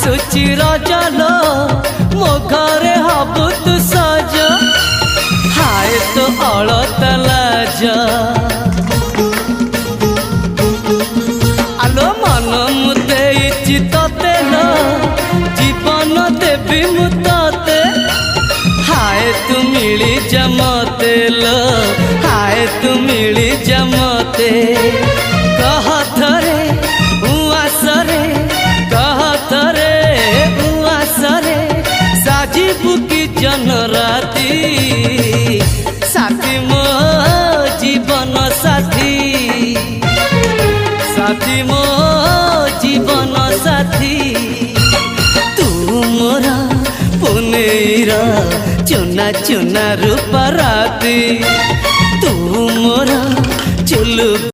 आसुची रजलो मो घरे हबु तू सज हाय तो अलता लाज आलो मन मुते तते लो जीवन देवी मुते हाय तू मिली जमते लो हाय तू मिली जमते कह थरे उआसरे कह थरे उआसरे साजिबु की जन राती साथी मो जीवन साथी साथी मो जीवन साथी तू मोरा पुनेरा चुना चुना रूप राती तू मोरा चुलु